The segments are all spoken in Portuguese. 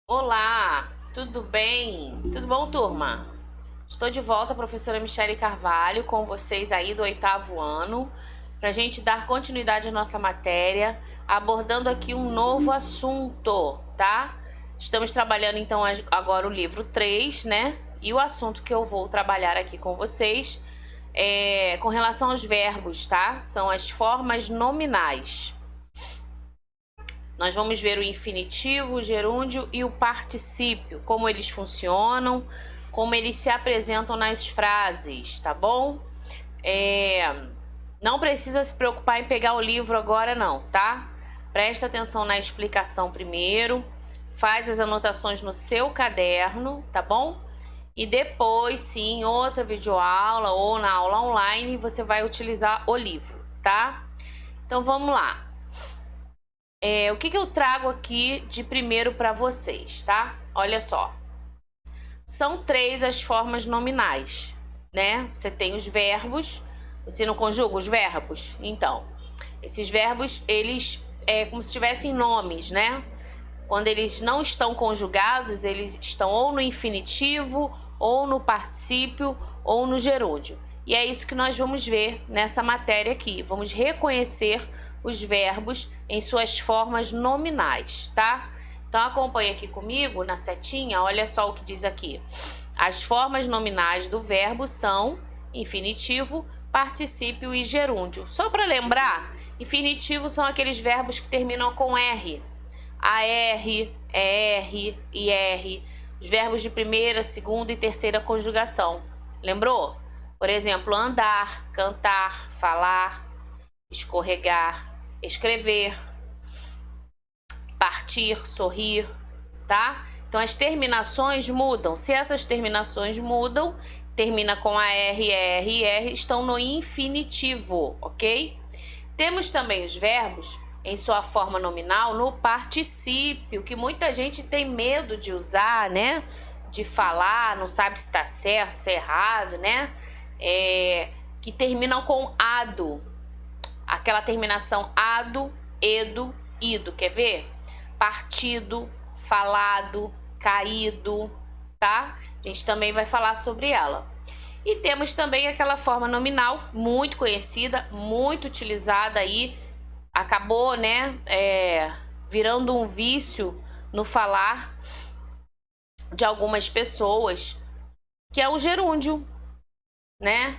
Olá, tudo bem? Tudo bom, turma? Estou de volta, professora Michele Carvalho, com vocês aí do 8º ano, para a gente dar continuidade à nossa matéria, abordando aqui um novo assunto, tá? Estamos trabalhando então agora o livro 3, né? E o assunto que eu vou trabalhar aqui com vocês é com relação aos verbos, tá? São as formas nominais. Nós vamos ver o infinitivo, o gerúndio e o particípio, como eles funcionam, como eles se apresentam nas frases, tá bom? Não precisa se preocupar em pegar o livro agora não, tá? Presta atenção na explicação primeiro, faz as anotações no seu caderno, tá bom? E depois, sim, outra videoaula ou na aula online, você vai utilizar o livro, tá? Então vamos lá. O que eu trago aqui de primeiro para vocês, tá? Olha só. São 3 as formas nominais, né? Você tem os verbos. Você não conjuga os verbos? Então, esses verbos, eles é como se tivessem nomes, né? Quando eles não estão conjugados, eles estão ou no infinitivo, ou no particípio, ou no gerúndio. E é isso que nós vamos ver nessa matéria aqui. Vamos reconhecer os verbos em suas formas nominais, tá? Então acompanha aqui comigo na setinha, olha só o que diz aqui. As formas nominais do verbo são infinitivo, particípio e gerúndio. Só para lembrar, infinitivo são aqueles verbos que terminam com R. AR, ER, IR, os verbos de primeira, segunda e terceira conjugação. Lembrou? Por exemplo, andar, cantar, falar, escorregar, escrever, partir, sorrir, tá? Então as terminações mudam. Se essas terminações mudam, termina com AR, ER e IR, estão no infinitivo, ok? Temos também os verbos em sua forma nominal no particípio, que muita gente tem medo de usar, né? De falar, não sabe se está certo, se é errado, né? Que terminam com ado. Aquela terminação ado, edo, ido. Quer ver? Partido, falado, caído, tá? A gente também vai falar sobre ela. E temos também aquela forma nominal muito conhecida, muito utilizada aí, acabou, né, virando um vício no falar de algumas pessoas, que é o gerúndio, né?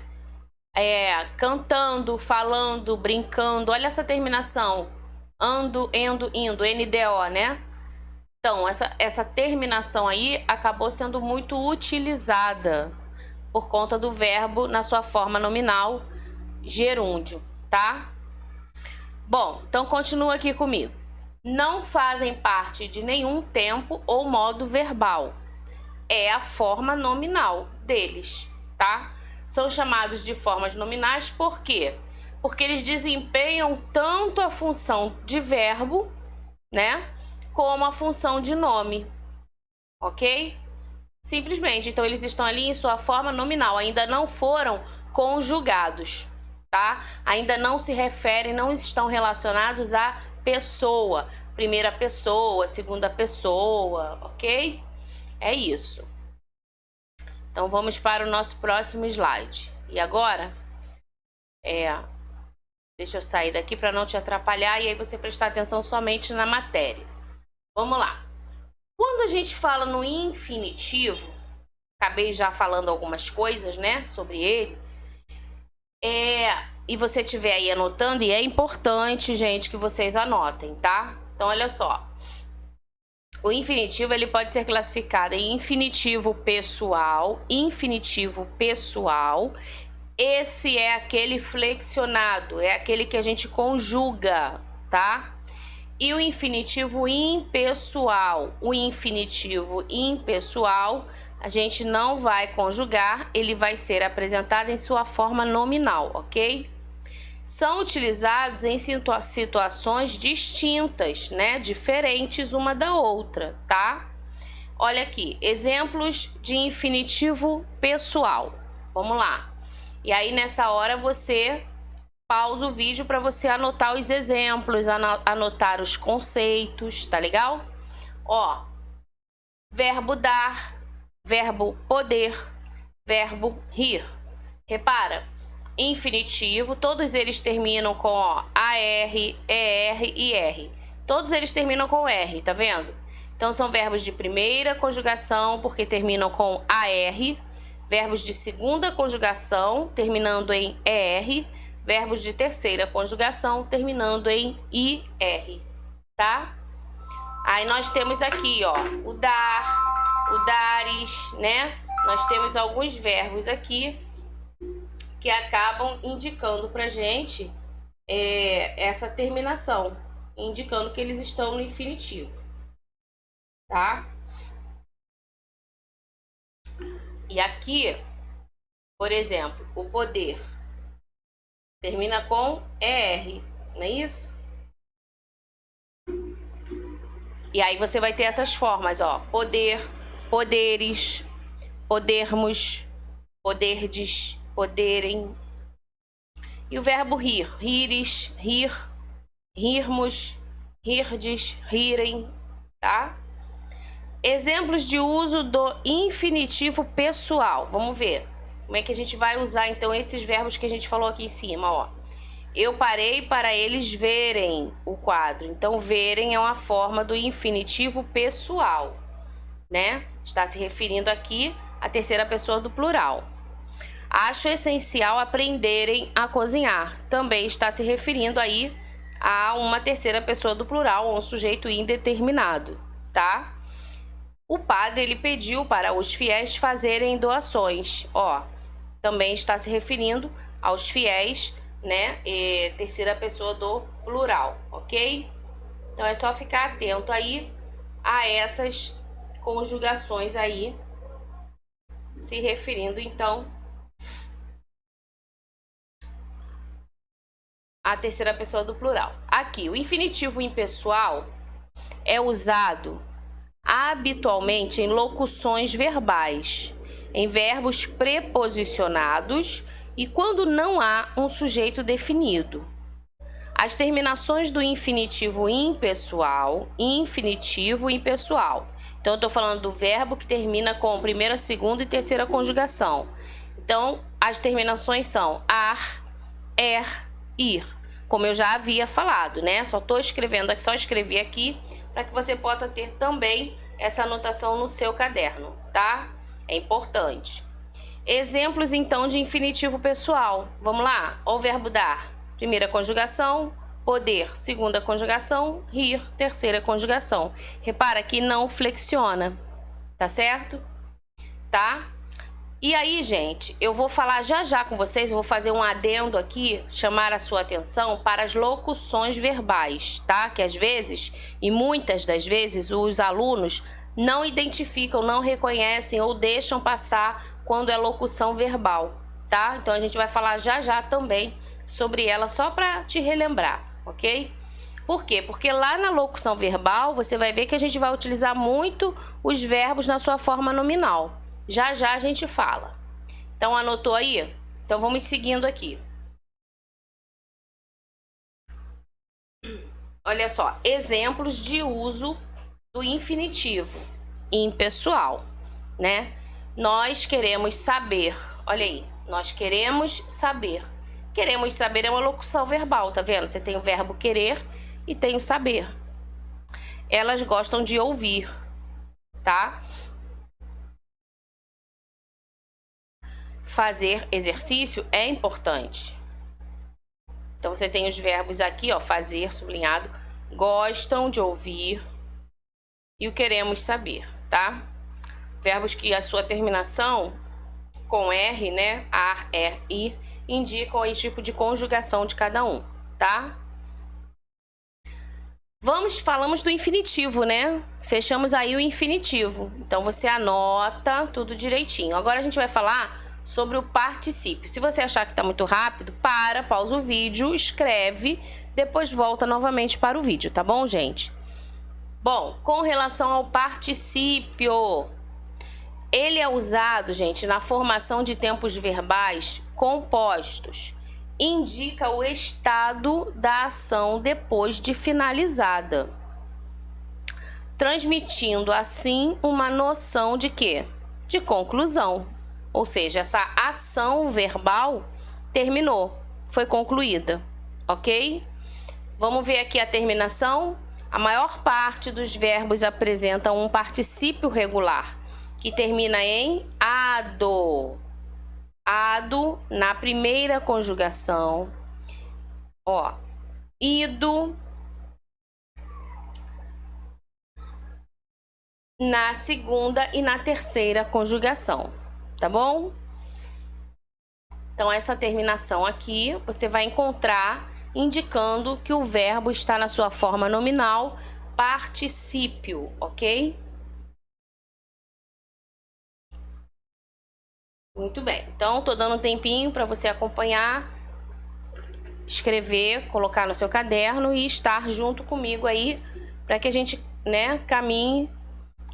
Cantando, falando, brincando. Olha essa terminação. Ando, endo, indo, NDO, né? Então, essa terminação aí acabou sendo muito utilizada por conta do verbo na sua forma nominal, gerúndio, tá? Bom, então continua aqui comigo. Não fazem parte de nenhum tempo ou modo verbal. É a forma nominal deles, tá? São chamados de formas nominais por quê? Porque eles desempenham tanto a função de verbo, né, como a função de nome, ok? Simplesmente, então eles estão ali em sua forma nominal, ainda não foram conjugados, tá? Ainda não se referem, não estão relacionados à pessoa, primeira pessoa, segunda pessoa, ok? É isso. Então vamos para o nosso próximo slide. E agora, deixa eu sair daqui para não te atrapalhar e aí você prestar atenção somente na matéria. Vamos lá. Quando a gente fala no infinitivo, acabei já falando algumas coisas, né, sobre ele, e você estiver aí anotando, e é importante, gente, que vocês anotem, tá? Então, olha só. O infinitivo, ele pode ser classificado em infinitivo pessoal, esse é aquele flexionado, é aquele que a gente conjuga, tá? E o infinitivo impessoal, a gente não vai conjugar, ele vai ser apresentado em sua forma nominal, ok? São utilizados em situações distintas, né? Diferentes uma da outra, tá? Olha aqui, exemplos de infinitivo pessoal. Vamos lá. E aí, nessa hora, você pausa o vídeo para você anotar os exemplos, anotar os conceitos, tá legal? Ó, verbo dar, verbo poder, verbo rir. Repara, infinitivo, todos eles terminam com ó, AR, ER e R. Todos eles terminam com R, tá vendo? Então são verbos de primeira conjugação, porque terminam com AR, verbos de segunda conjugação, terminando em ER, verbos de terceira conjugação, terminando em IR, tá? Aí nós temos aqui, ó, o dar, o dares, né? Nós temos alguns verbos aqui que acabam indicando pra gente essa terminação, indicando que eles estão no infinitivo, tá? E aqui, por exemplo, o poder termina com ER, não é isso? E aí você vai ter essas formas, ó, poder, poderes, podermos, poderdes, poderem. E o verbo rir, rires, rir, rirmos, rirdes, rirem, tá? Exemplos de uso do infinitivo pessoal. Vamos ver como é que a gente vai usar então esses verbos que a gente falou aqui em cima, ó. Eu parei para eles verem o quadro. Então, verem é uma forma do infinitivo pessoal, né? Está se referindo aqui à terceira pessoa do plural. Acho essencial aprenderem a cozinhar. Também está se referindo aí a uma terceira pessoa do plural, ou um sujeito indeterminado, tá? O padre, ele pediu para os fiéis fazerem doações. Ó, também está se referindo aos fiéis, né? E terceira pessoa do plural, ok? Então é só ficar atento aí a essas conjugações aí, se referindo então à terceira pessoa do plural. Aqui, o infinitivo impessoal é usado habitualmente em locuções verbais, em verbos preposicionados e quando não há um sujeito definido. As terminações do infinitivo impessoal, infinitivo impessoal. Então, eu estou falando do verbo que termina com primeira, segunda e terceira conjugação. Então, as terminações são ar, ir, como eu já havia falado, né? Só escrevi aqui para que você possa ter também essa anotação no seu caderno, tá? É importante. Exemplos, então, de infinitivo pessoal. Vamos lá? O verbo dar, primeira conjugação, poder, segunda conjugação, rir, terceira conjugação. Repara que não flexiona, tá certo? Tá? E aí, gente, eu vou falar já com vocês, eu vou fazer um adendo aqui, chamar a sua atenção para as locuções verbais, tá? Que às vezes, e muitas das vezes, os alunos não identificam, não reconhecem ou deixam passar quando é locução verbal, tá? Então a gente vai falar já também sobre ela, só para te relembrar, ok? Por quê? Porque lá na locução verbal você vai ver que a gente vai utilizar muito os verbos na sua forma nominal. Já a gente fala. Então anotou aí? Então vamos seguindo aqui. Olha só, exemplos de uso do infinitivo impessoal, né? Nós queremos saber. Olha aí, nós queremos saber. Queremos saber é uma locução verbal, tá vendo? Você tem o verbo querer e tem o saber. Elas gostam de ouvir, tá? Fazer exercício é importante. Então você tem os verbos aqui, ó, fazer, sublinhado, gostam de ouvir e o queremos saber, tá? Verbos que a sua terminação com R, né, ar, ir, indicam aí o tipo de conjugação de cada um, tá? Falamos do infinitivo, né? Fechamos aí o infinitivo. Então você anota tudo direitinho. Agora a gente vai falar sobre o particípio. Se você achar que está muito rápido, pausa o vídeo, escreve, depois volta novamente para o vídeo, tá bom, gente? Bom, com relação ao particípio, ele é usado, gente, na formação de tempos verbais compostos. Indica o estado da ação depois de finalizada. transmitindo assim uma noção de quê? De conclusão. Ou seja, essa ação verbal terminou, foi concluída, ok? Vamos ver aqui a terminação. A maior parte dos verbos apresentam um particípio regular, que termina em ado. Ado na primeira conjugação. Ó, ido na segunda e na terceira conjugação, tá bom? Então, essa terminação aqui você vai encontrar indicando que o verbo está na sua forma nominal particípio, ok? Muito bem. Então, tô dando um tempinho para você acompanhar, escrever, colocar no seu caderno e estar junto comigo aí para que a gente, né, caminhe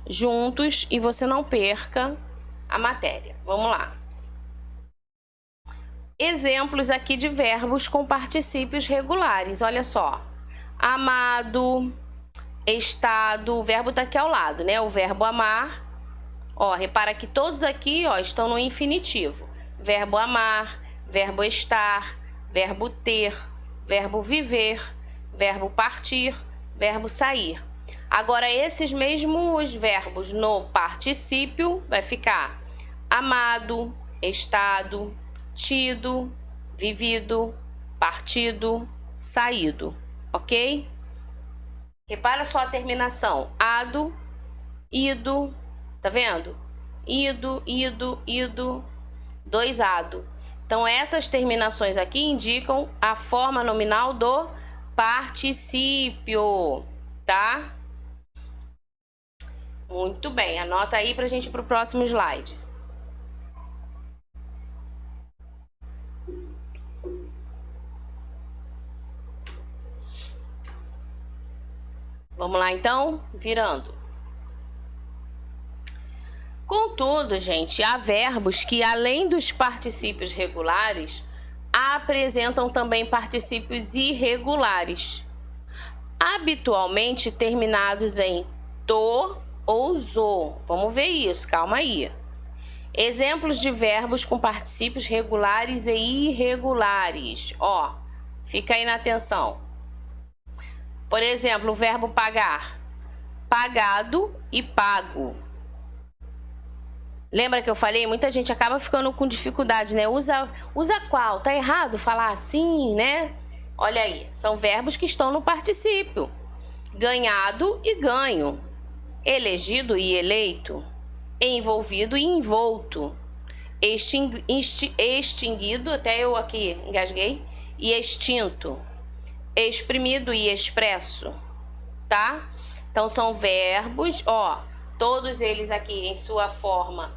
juntos e você não perca a matéria. Vamos lá. Exemplos aqui de verbos com particípios regulares. Olha só. Amado, estado, o verbo tá aqui ao lado, né? O verbo amar. Ó, repara que todos aqui, ó, estão no infinitivo. Verbo amar, verbo estar, verbo ter, verbo viver, verbo partir, verbo sair. Agora, esses mesmos verbos no particípio vai ficar amado, estado, tido, vivido, partido, saído, ok? Repara só a terminação. Ado, ido, tá vendo? Ido, ido, dois ado. Então, essas terminações aqui indicam a forma nominal do particípio, tá? Muito bem, anota aí pra gente ir pro próximo slide. Vamos lá, então, virando. Contudo, gente, há verbos que, além dos particípios regulares, apresentam também particípios irregulares, habitualmente terminados em to ou zo. Vamos ver isso, calma aí. Exemplos de verbos com particípios regulares e irregulares. Ó, fica aí na atenção. Por exemplo, o verbo pagar. Pagado e pago. Lembra que eu falei? Muita gente acaba ficando com dificuldade, né? Usa qual? Tá errado falar assim, né? Olha aí, são verbos que estão no particípio. Ganhado e ganho. Elegido e eleito. Envolvido e envolto. Extinguido, até eu aqui engasguei, e extinto. Exprimido e expresso, tá? Então, são verbos, ó, todos eles aqui em sua forma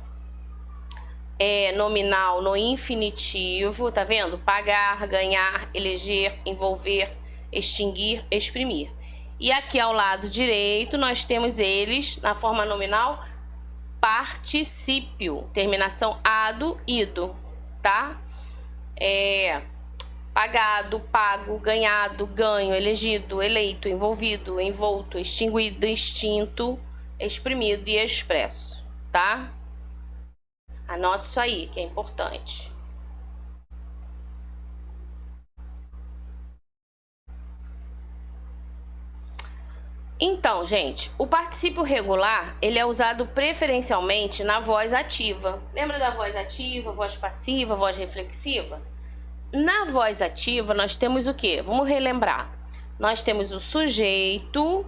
nominal no infinitivo, tá vendo? Pagar, ganhar, eleger, envolver, extinguir, exprimir. E aqui ao lado direito nós temos eles na forma nominal particípio, terminação ado, ido, tá? Pagado, pago, ganhado, ganho, elegido, eleito, envolvido, envolto, extinguido, extinto, exprimido e expresso, tá? Anota isso aí, que é importante. Então, gente, o particípio regular, ele é usado preferencialmente na voz ativa. Lembra da voz ativa, voz passiva, voz reflexiva? Na voz ativa, nós temos o quê? Vamos relembrar. Nós temos o sujeito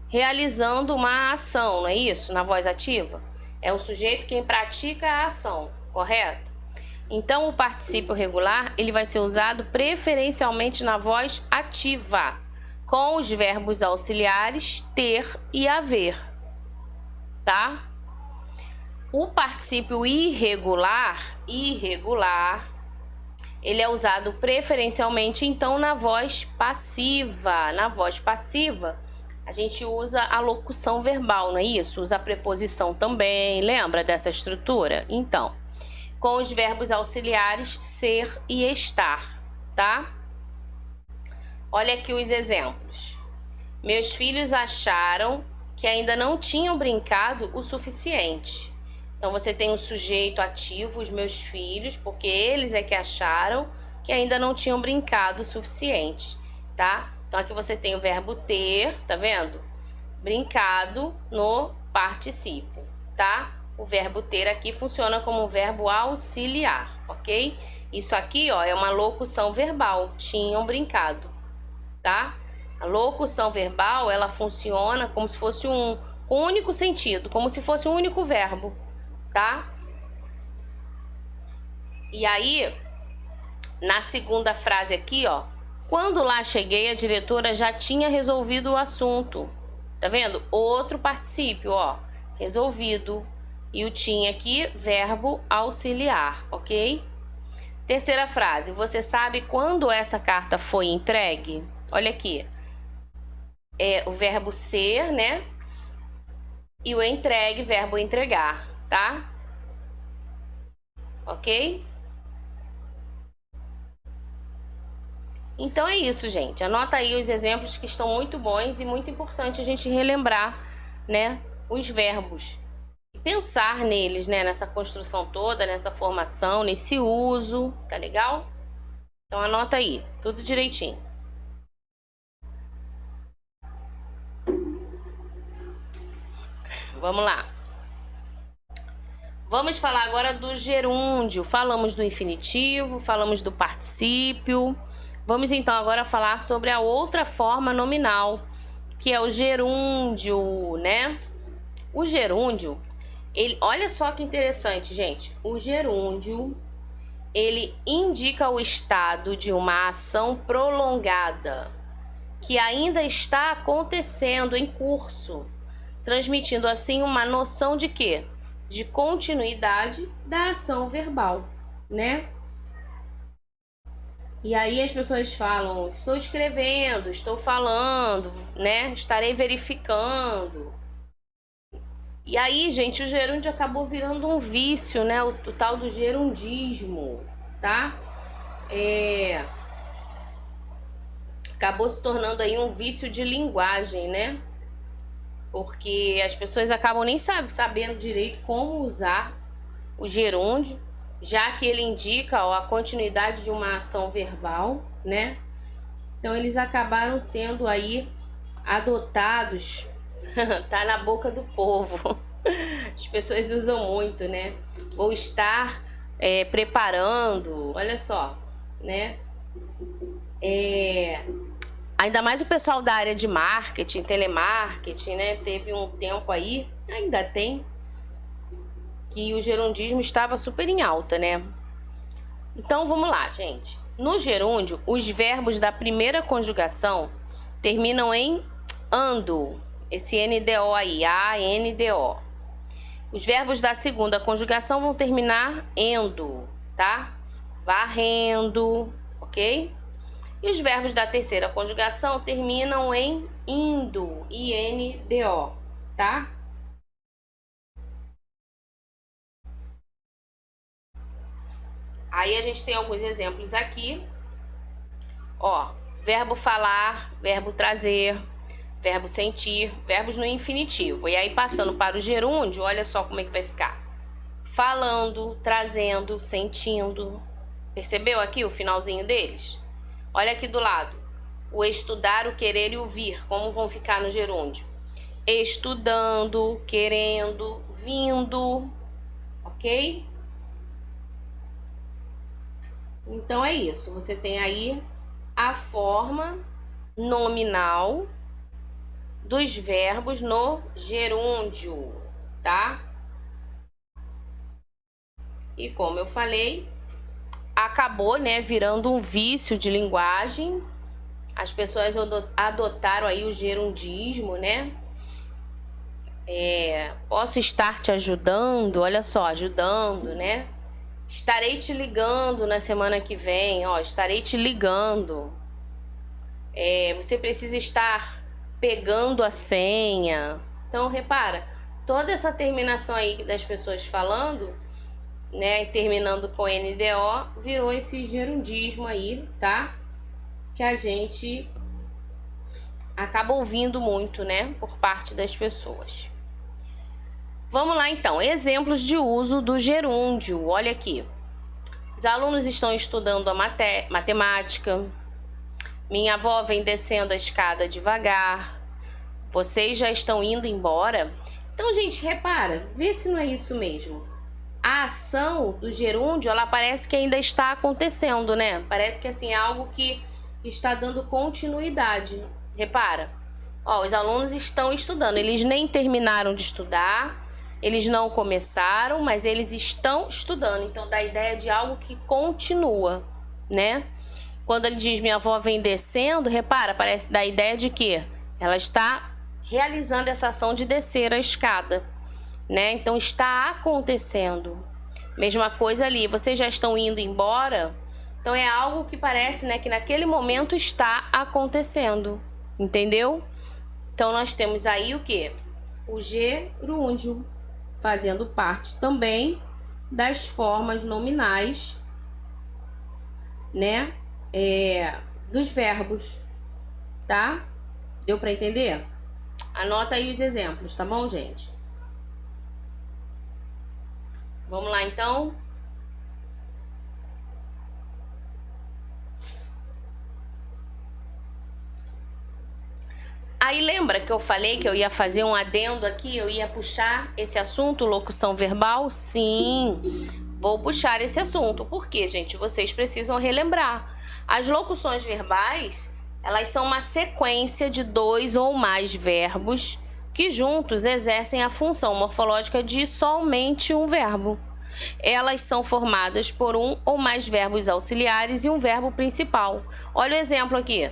realizando uma ação, não é isso? Na voz ativa. É o sujeito quem pratica a ação, correto? Então, o particípio regular, ele vai ser usado preferencialmente na voz ativa, com os verbos auxiliares ter e haver, tá? O particípio irregular, ele é usado preferencialmente, então, na voz passiva. Na voz passiva, a gente usa a locução verbal, não é isso? Usa a preposição também, lembra dessa estrutura? Então, com os verbos auxiliares ser e estar, tá? Olha aqui os exemplos. Meus filhos acharam que ainda não tinham brincado o suficiente. Então você tem o sujeito ativo, os meus filhos, porque eles é que acharam que ainda não tinham brincado o suficiente, tá? Então aqui você tem o verbo ter, tá vendo? Brincado no particípio, tá? O verbo ter aqui funciona como um verbo auxiliar, ok? Isso aqui, ó, é uma locução verbal, tinham brincado, tá? A locução verbal, ela funciona como se fosse um único sentido, como se fosse um único verbo, tá? E aí, na segunda frase aqui, ó, quando lá cheguei, a diretora já tinha resolvido o assunto. Tá vendo? Outro particípio, ó, resolvido. E o tinha aqui, verbo auxiliar, ok? Terceira frase, você sabe quando essa carta foi entregue? Olha aqui. É o verbo ser, né? E o entregue, verbo entregar, tá? Ok? Então é isso, gente. Anota aí os exemplos que estão muito bons e muito importante a gente relembrar, né, os verbos. E pensar neles, né, nessa construção toda, nessa formação, nesse uso, tá legal? Então anota aí, tudo direitinho. Vamos lá. Vamos falar agora do gerúndio. Falamos do infinitivo, falamos do particípio. Vamos então agora falar sobre a outra forma nominal, que é o gerúndio, né? O gerúndio, ele, olha só que interessante, gente. O gerúndio, ele indica o estado de uma ação prolongada que ainda está acontecendo em curso, transmitindo assim uma noção de quê? De continuidade da ação verbal, né? E aí as pessoas falam, estou escrevendo, estou falando, né? Estarei verificando. E aí, gente, o gerúndio acabou virando um vício, né? O tal do gerundismo, tá? Acabou se tornando aí um vício de linguagem, né? Porque as pessoas acabam nem sabendo direito como usar o gerúndio, já que ele indica, ó, a continuidade de uma ação verbal, né? Então eles acabaram sendo aí adotados, tá na boca do povo. As pessoas usam muito, né? Ou estar preparando, olha só, né? Ainda mais o pessoal da área de marketing, telemarketing, né? Teve um tempo aí, ainda tem, que o gerundismo estava super em alta, né? Então vamos lá, gente. No gerúndio, os verbos da primeira conjugação terminam em ando. Esse NDO aí, A-N-D-O. Os verbos da segunda conjugação vão terminar endo, tá? Varrendo, ok? E os verbos da terceira conjugação terminam em indo, I-N-D-O, tá? Aí a gente tem alguns exemplos aqui. Ó, verbo falar, verbo trazer, verbo sentir, verbos no infinitivo. E aí passando para o gerúndio, olha só como é que vai ficar. Falando, trazendo, sentindo. Percebeu aqui o finalzinho deles? Olha aqui do lado. O estudar, o querer e o vir, como vão ficar no gerúndio? Estudando, querendo, vindo, ok? Então é isso, você tem aí a forma nominal dos verbos no gerúndio, tá? E como eu falei, acabou, né, virando um vício de linguagem. As pessoas adotaram aí o gerundismo, né? Posso estar te ajudando, olha só, ajudando, né? Estarei te ligando na semana que vem, ó, estarei te ligando. Você precisa estar pegando a senha. Então, repara, toda essa terminação aí das pessoas falando, né, terminando com NDO, virou esse gerundismo aí, tá? Que a gente acaba ouvindo muito, né, por parte das pessoas. Vamos lá então, exemplos de uso do gerúndio. Olha aqui. Os alunos estão estudando a matemática. Minha avó vem descendo a escada devagar. Vocês já estão indo embora? Então, gente, repara, vê se não é isso mesmo. A ação do gerúndio, ela parece que ainda está acontecendo, né? Parece que assim é algo que está dando continuidade. Repara. Ó, os alunos estão estudando, eles nem terminaram de estudar. Eles não começaram, mas eles estão estudando. Então, dá a ideia de algo que continua, né? Quando ele diz minha avó vem descendo, repara, parece dar a ideia de que ela está realizando essa ação de descer a escada, né? Então, está acontecendo. Mesma coisa ali, vocês já estão indo embora? Então, é algo que parece, né, que naquele momento está acontecendo, entendeu? Então, nós temos aí o quê? O gerúndio, fazendo parte também das formas nominais, né, dos verbos, tá? Deu para entender? Anota aí os exemplos, tá bom, gente? Vamos lá, então. Aí lembra que eu falei que eu ia fazer um adendo aqui? Eu ia puxar esse assunto, locução verbal? Sim, vou puxar esse assunto. Por quê, gente? Vocês precisam relembrar. As locuções verbais, elas são uma sequência de 2 ou mais verbos que juntos exercem a função morfológica de somente um verbo. Elas são formadas por um ou mais verbos auxiliares e um verbo principal. Olha o exemplo aqui.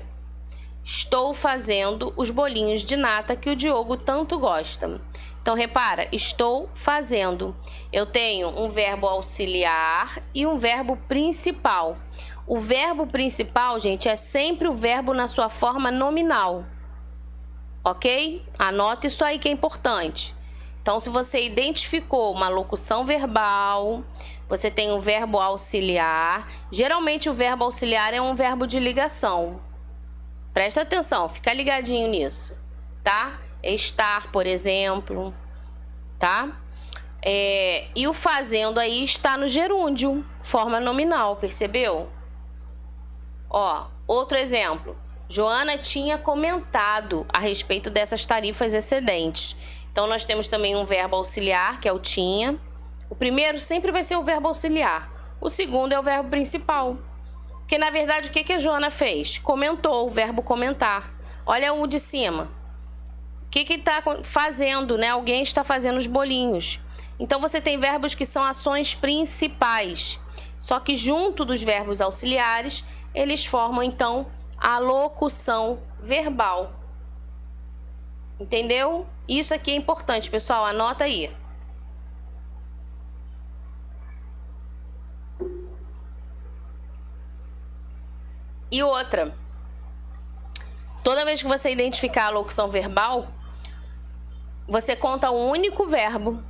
Estou fazendo os bolinhos de nata que o Diogo tanto gosta. Então, repara, estou fazendo. Eu tenho um verbo auxiliar e um verbo principal. O verbo principal, gente, é sempre o verbo na sua forma nominal. Ok? Anota isso aí que é importante. Então, se você identificou uma locução verbal, você tem um verbo auxiliar. Geralmente, o verbo auxiliar é um verbo de ligação. Presta atenção, fica ligadinho nisso, tá? Estar, por exemplo, tá? E o fazendo aí está no gerúndio, forma nominal, percebeu? Ó, outro exemplo. Joana tinha comentado a respeito dessas tarifas excedentes. Então, nós temos também um verbo auxiliar, que é o tinha. O primeiro sempre vai ser o verbo auxiliar. O segundo é o verbo principal. Porque, na verdade, o que a Joana fez? Comentou, o verbo comentar. Olha o de cima. O que está fazendo, né? Alguém está fazendo os bolinhos. Então, você tem verbos que são ações principais. Só que junto dos verbos auxiliares, eles formam, então, a locução verbal. Entendeu? Isso aqui é importante, pessoal. Anota aí. E outra, toda vez que você identificar a locução verbal, você conta um único verbo.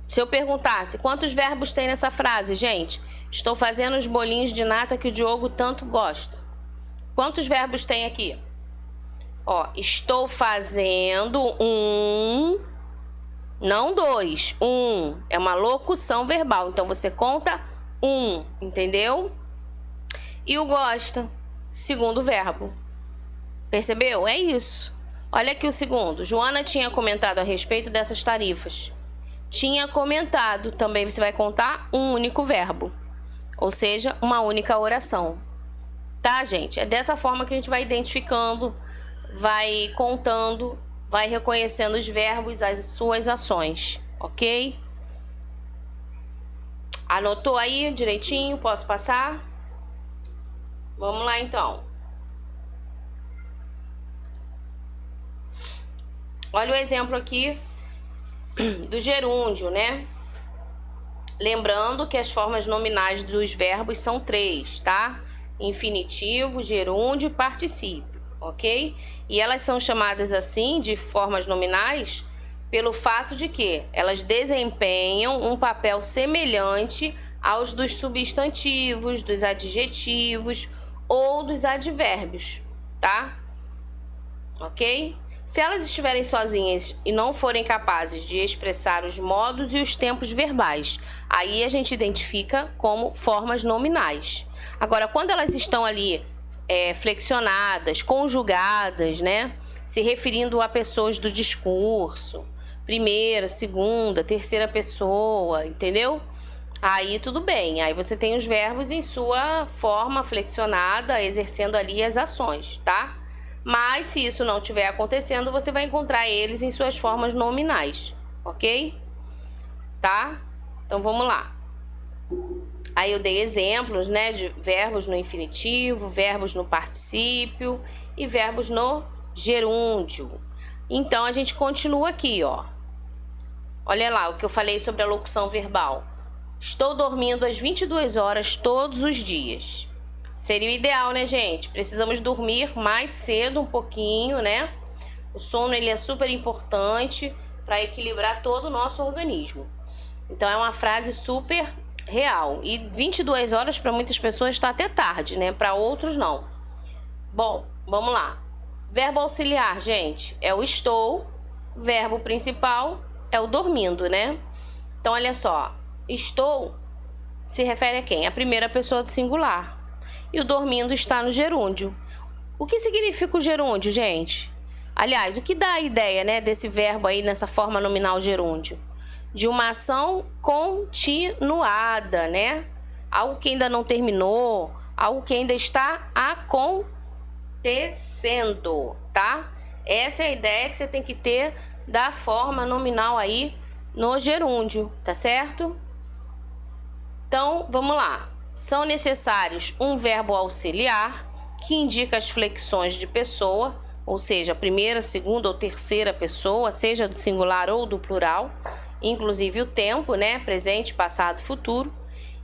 Se eu perguntasse quantos verbos tem nessa frase, gente, estou fazendo os bolinhos de nata que o Diogo tanto gosta. Quantos verbos tem aqui? Ó, estou fazendo um, não 2, um. É uma locução verbal, então você conta um, entendeu? E o gosta. Segundo verbo. Percebeu? É isso. Olha aqui o segundo. Joana tinha comentado a respeito dessas tarifas. Tinha comentado. Também você vai contar um único verbo. Ou seja, uma única oração. Tá, gente? É dessa forma que a gente vai identificando, vai contando, vai reconhecendo os verbos, as suas ações. Ok? Anotou aí direitinho? Posso passar? Vamos lá, então. Olha o exemplo aqui do gerúndio, né? Lembrando que as formas nominais dos verbos são 3, tá? Infinitivo, gerúndio e particípio, ok? E elas são chamadas assim de formas nominais pelo fato de que elas desempenham um papel semelhante aos dos substantivos, dos adjetivos ou dos advérbios, tá? ok? Se elas estiverem sozinhas e não forem capazes de expressar os modos e os tempos verbais, aí a gente identifica como formas nominais. Agora, quando elas estão ali flexionadas, conjugadas, né? Se referindo a pessoas do discurso, primeira, segunda, terceira pessoa, entendeu? Aí tudo bem, aí você tem os verbos em sua forma flexionada, exercendo ali as ações, tá? Mas se isso não estiver acontecendo, você vai encontrar eles em suas formas nominais, ok? Tá? Então vamos lá. Aí eu dei exemplos, né, de verbos no infinitivo, verbos no particípio e verbos no gerúndio. Então a gente continua aqui, ó. Olha lá o que eu falei sobre a locução verbal. Estou dormindo às 22 horas todos os dias. Seria o ideal, né, gente? Precisamos dormir mais cedo um pouquinho, né? O sono, ele é super importante para equilibrar todo o nosso organismo. Então, é uma frase super real. E 22 horas para muitas pessoas está até tarde, né? Para outros, não. Bom, vamos lá. Verbo auxiliar, gente, é o estou. Verbo principal é o dormindo, né? Então, olha só. Estou se refere a quem? A primeira pessoa do singular. E o dormindo está no gerúndio. O que significa o gerúndio, gente? Aliás, o que dá a ideia, né, desse verbo aí nessa forma nominal gerúndio? De uma ação continuada, né? Algo que ainda não terminou, algo que ainda está acontecendo, tá? Essa é a ideia que você tem que ter da forma nominal aí no gerúndio, tá certo? Então, vamos lá. São necessários um verbo auxiliar, que indica as flexões de pessoa, ou seja, a primeira, segunda ou terceira pessoa, seja do singular ou do plural, inclusive o tempo, né? Presente, passado, futuro.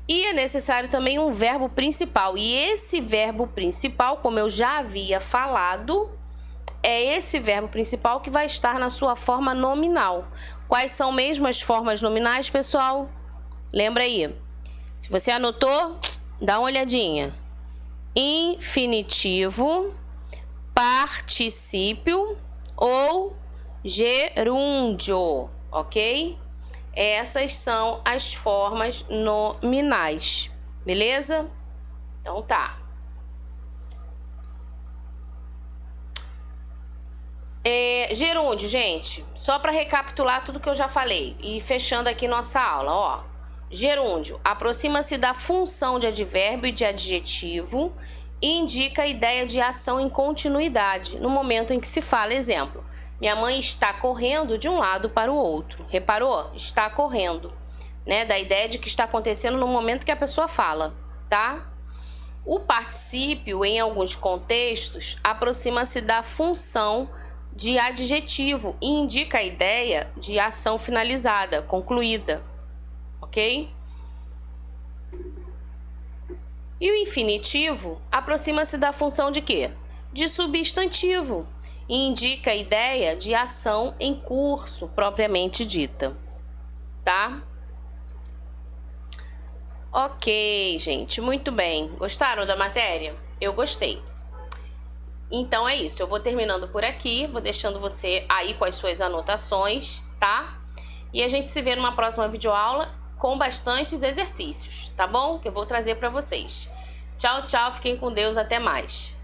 E é necessário também um verbo principal. E esse verbo principal, como eu já havia falado, é esse verbo principal que vai estar na sua forma nominal. Quais são mesmo as formas nominais, pessoal? Lembra aí. Se você anotou, dá uma olhadinha. Infinitivo, particípio ou gerúndio, ok? Essas são as formas nominais, beleza? Então tá. Gerúndio, gente, só para recapitular tudo que eu já falei e fechando aqui nossa aula, ó. Gerúndio aproxima-se da função de advérbio e de adjetivo e indica a ideia de ação em continuidade no momento em que se fala. Exemplo, minha mãe está correndo de um lado para o outro. Reparou? Está correndo, né? Da ideia de que está acontecendo no momento que a pessoa fala, tá? O particípio, em alguns contextos, aproxima-se da função de adjetivo e indica a ideia de ação finalizada, concluída. Ok? E o infinitivo aproxima-se da função de quê? De substantivo e indica a ideia de ação em curso, propriamente dita. Tá? Ok, gente, muito bem. Gostaram da matéria? Eu gostei. Então é isso, eu vou terminando por aqui, vou deixando você aí com as suas anotações, tá? E a gente se vê numa próxima videoaula com bastantes exercícios, tá bom? Que eu vou trazer para vocês. Tchau, tchau, fiquem com Deus, até mais.